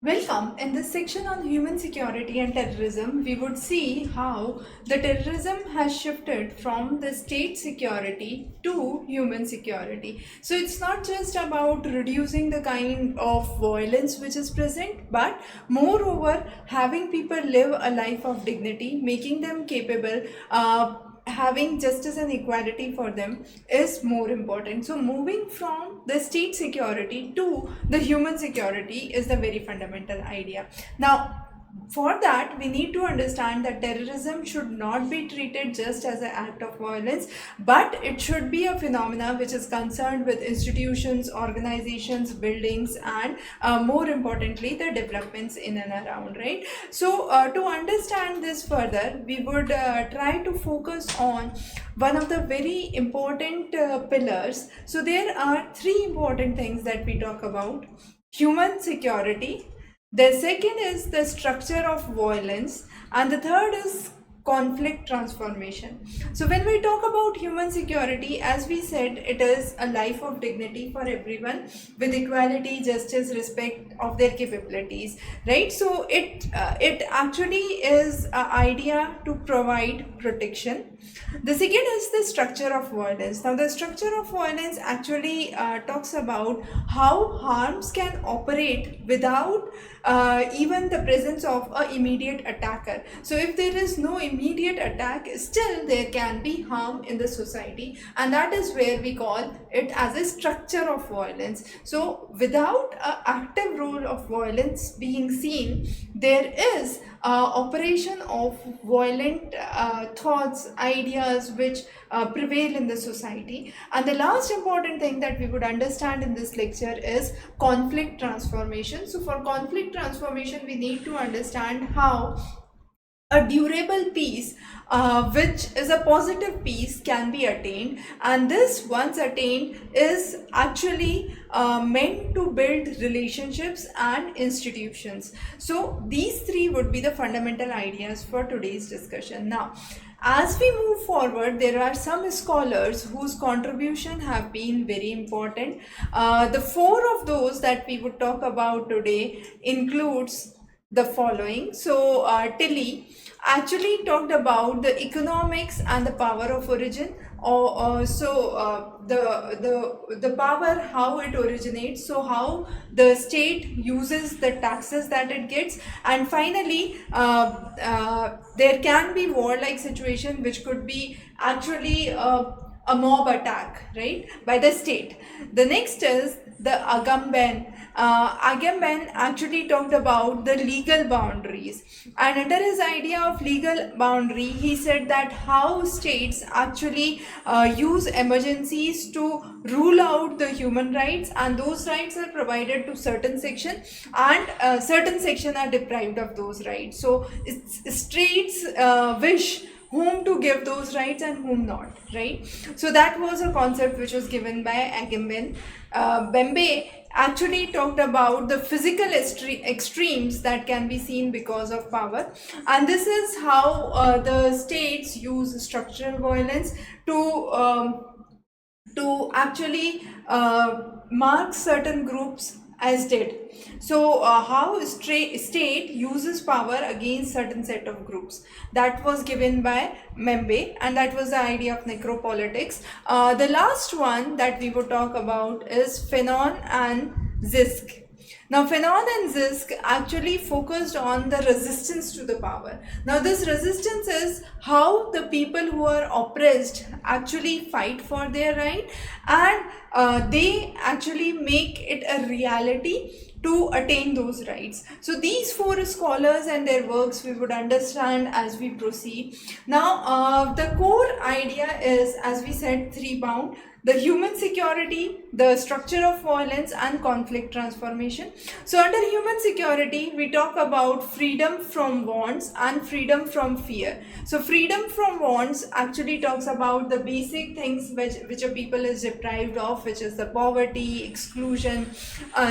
Welcome. In this section on human security and terrorism, we would see how the terrorism has shifted from the state security to human security. So it's not just about reducing the kind of violence which is present, but moreover having people live a life of dignity, making them capable, having justice and equality for them is more important. So moving from the state security to the human security is the very fundamental idea. Now for that, we need to understand that terrorism should not be treated just as an act of violence, but it should be a phenomena which is concerned with institutions, organizations, buildings, and more importantly, the developments in and around, right? So, to understand this further, we would try to focus on one of the very important pillars. So, there are three important things that we talk about: human security, the second is the structure of violence, and the third is conflict transformation. So, when we talk about human security, as we said, it is a life of dignity for everyone with equality, justice, respect of their capabilities, right? So, it actually is an idea to provide protection. The second is the structure of violence. Now, the structure of violence actually talks about how harms can operate without even the presence of an immediate attacker. So if there is no immediate attack, still there can be harm in the society, and that is where we call it as a structure of violence. So without an active role of violence being seen, there is operation of violent thoughts, ideas which prevail in the society. And the last important thing that we would understand in this lecture is conflict transformation. So for conflict transformation, we need to understand how a durable peace, which is a positive peace, can be attained, and this once attained is actually meant to build relationships and institutions. So these three would be the fundamental ideas for today's discussion. Now, as we move forward, there are some scholars whose contribution have been very important. The four of those that we would talk about today includes the following. So Tilly actually talked about the economics and the power of origin, or the power, how it originates, so how the state uses the taxes that it gets, and finally there can be warlike situation which could be actually a mob attack, right, by the state. The next is the Agamben. Agamben actually talked about the legal boundaries, and under his idea of legal boundary, he said that how states actually use emergencies to rule out the human rights, and those rights are provided to certain section, and certain section are deprived of those rights. So it's states wish whom to give those rights and whom not, right? So that was a concept which was given by Agamben. Bembe actually talked about the physical extremes that can be seen because of power, and this is how the states use structural violence to actually mark certain groups as dead. So how state uses power against certain set of groups, that was given by Membe, and that was the idea of necropolitics. The last one that we would talk about is Fanon and Zisk. Now, Fanon and Zisk actually focused on the resistance to the power. Now, this resistance is how the people who are oppressed actually fight for their right, and they actually make it a reality to attain those rights. So these four scholars and their works we would understand as we proceed. Now, the core idea is, as we said, three bound: the human security, the structure of violence, and conflict transformation. So under human security, we talk about freedom from wants and freedom from fear. So freedom from wants actually talks about the basic things which a people is deprived of, which is the poverty, exclusion,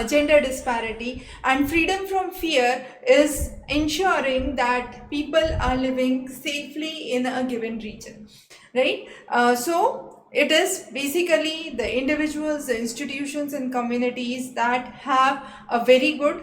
gender disparity, and freedom from fear is ensuring that people are living safely in a given region, right? So it is basically the individuals, the institutions, and communities that have a very good